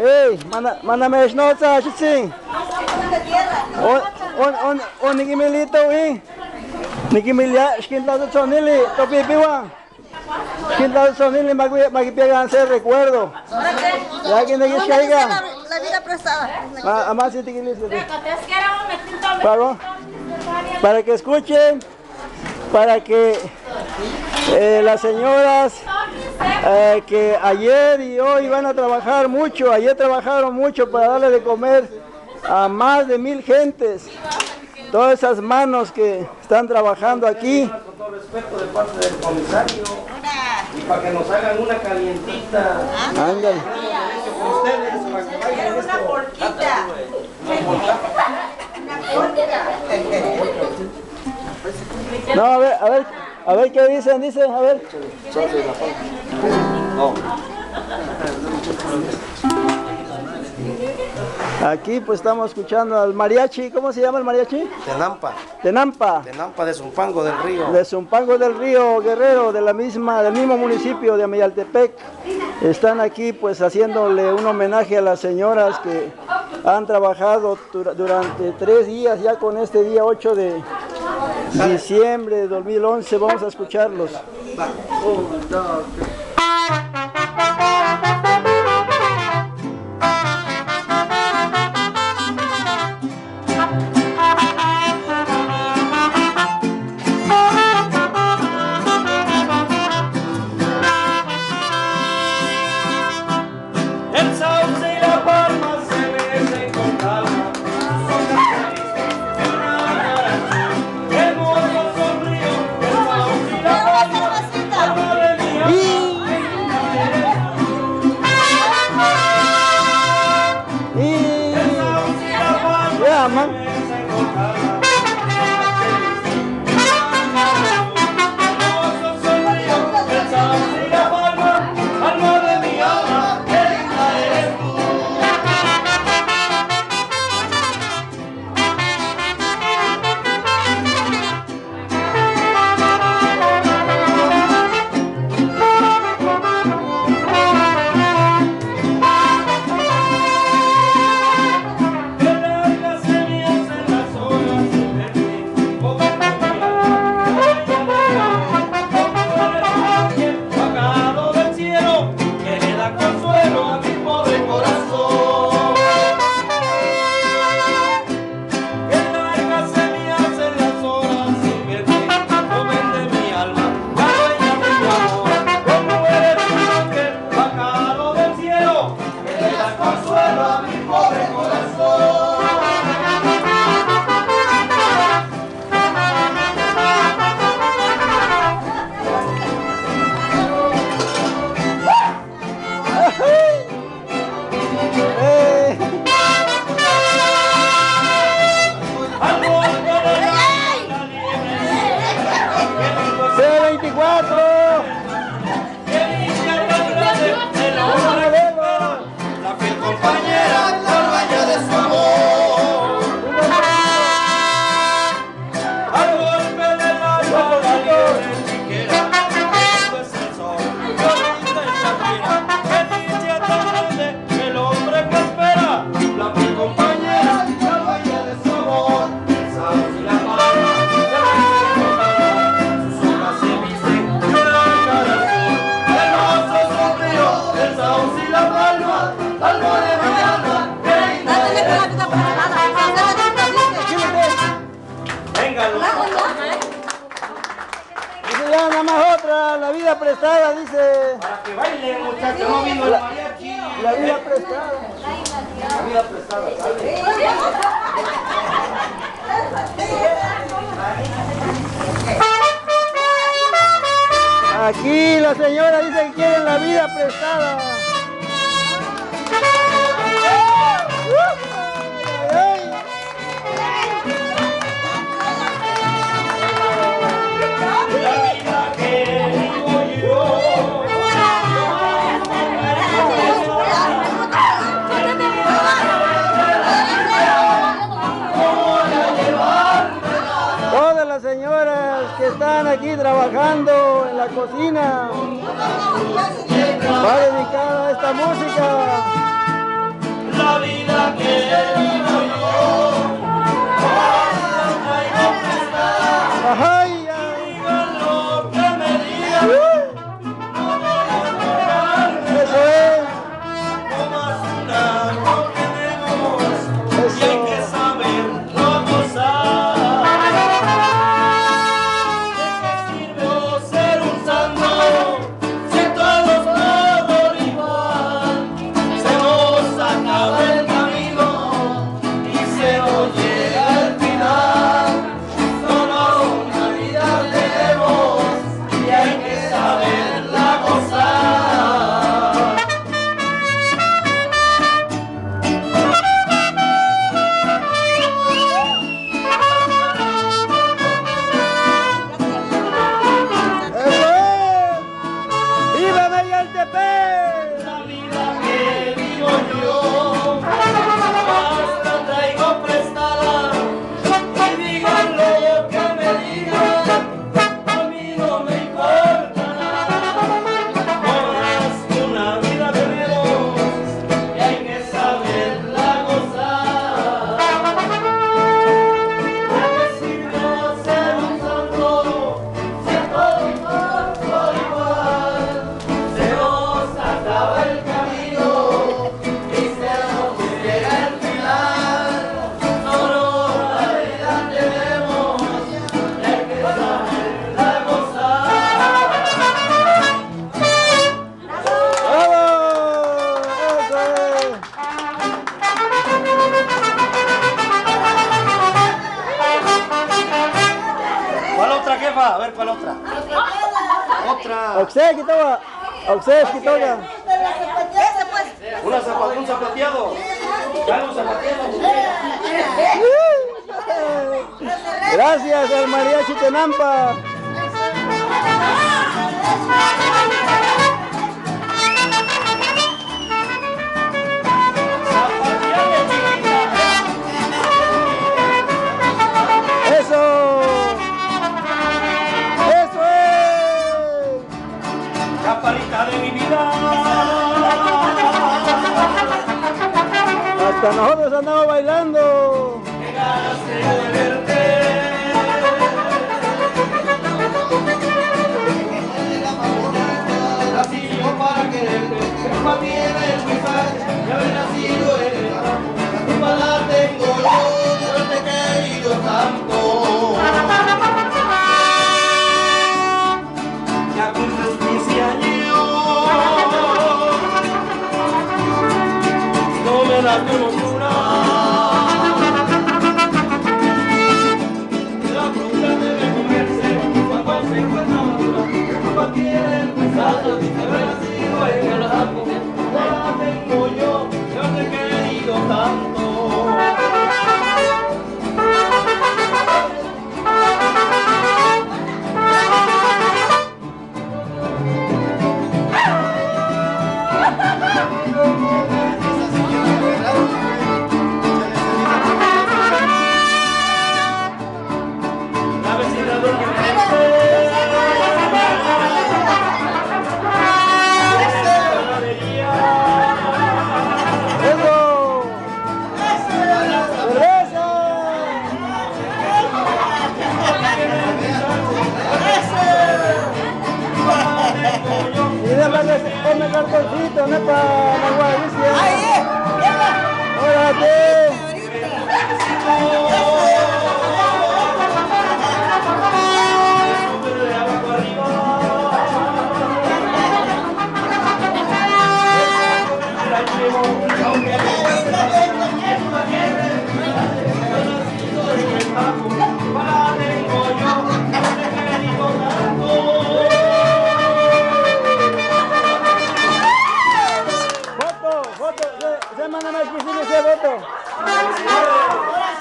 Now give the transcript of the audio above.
Hey, mándame schnauza, chichín. On nikimilito, Nikimilia, skinta sonili, topi piwa. Skinta sonili, magipiegan hacer recuerdo. Ya que no caiga. La vida prestada. Más si te para que escuchen, para que las señoras que ayer y hoy van a trabajar mucho, ayer trabajaron mucho para darle de comer a más de 1000 gentes. Todas esas manos que están trabajando aquí. Con todo respeto de parte del comisario y para que nos hagan una calientita. Ándale. Con ustedes, para que vayan esto. Una porquita. No, a ver qué dicen, a ver. Aquí pues estamos escuchando al mariachi. ¿Cómo se llama el mariachi? Tenampa. Tenampa. Tenampa de Zumpango del Río. De Zumpango del Río, Guerrero, del mismo municipio de Ameyaltepec. Están aquí pues haciéndole un homenaje a las señoras que han trabajado durante 3 días, ya con este día 8 de diciembre de 2011. Vamos a escucharlos. El sauce y la palma se mecen con calma. Hermoso sonrío, el sauce y la palma. Alma de mi alma. El sauce y la palma Yeah, man. se mecen con calma. Hermoso sonrío, el sauce y la palma. Alma de mi alma, qué linda eres tú. Qué largas se me hacen las horas sin verte, como bajado del cielo, que le da consuelo a mi pobre corazón. Qué largas se me hacen las horas sin verte, joven de mi alma, la dueña de mi amor. Como eres un ángel bajado del cielo, que le da consuelo a mi pobre corazón. Al golpe de la C24. que limpia tan grande el hombre que espera, la fiel compañera, la dueña de su amor. Al golpe del alba la liebre chiquera, esto es el sol, la linda y tranquila, que limpia tan grande el hombre que espera, la fiel compañera, la dueña de su amor. El sauce y la palma, sus hojas se visten de blanca de azul. Hermoso sonrío, el sauce y la palma, alma de mi alma, qué linda eres. Venga, Dice ya nada más otra, la vida prestada, dice. para que bailen, muchachos, no vino el mariachi. La vida prestada. La vida prestada, ¿sale? Aquí la señora dice que quieren la vida prestada. Ay, La vida que vivo yo. todas las señoras que están aquí trabajando en la cocina va dedicada a esta música. Ay, ay. Digan lo que me digan, no voy a borrarme. Eso es. No más una no tenemos, y hay Eso. que saberlo gozar. ¿De qué sirve ser un santo si todos por igual? Se nos acaba el camino y se nos llega al final. Solo una vida tenemos y hay que saberla gozar. Eso es. ¡Viva Mayaltepec! La vida que vivo yo, hasta traigo prestada, y digan lo que me digan, a mí no me importa nada. Todas una vida tenemos y hay que saberla gozar. ¿De qué sirve ser un santo si a todos por igual? Se nos acaba el camino y se nos llega el final. Solo la vida tenemos y hay que saberla gozar. ¡Bravo! Eso es. ¿Cuál otra, jefa? A ver, ¿cuál otra? Otra. Oxequi, toma. Oxequi, toca. Ese pues. Un zapateado. Dale un zapateado. Gracias al mariachi Tenampa. Zapateado, chiquita. Eso. Eso es. Chaparrita de mi vida. Hasta nosotros andamos bailando. Qué ganas tengo de verte. Nací yo para quererte, para mí era el mensaje de haber nacido en el campo. La culpa la tengo yo, de haberte querido tanto. Ya cumples 15 años, no me das mi hermosura. La fruta debe comerse cuando se encuentra madura. La culpa tiene el pesado.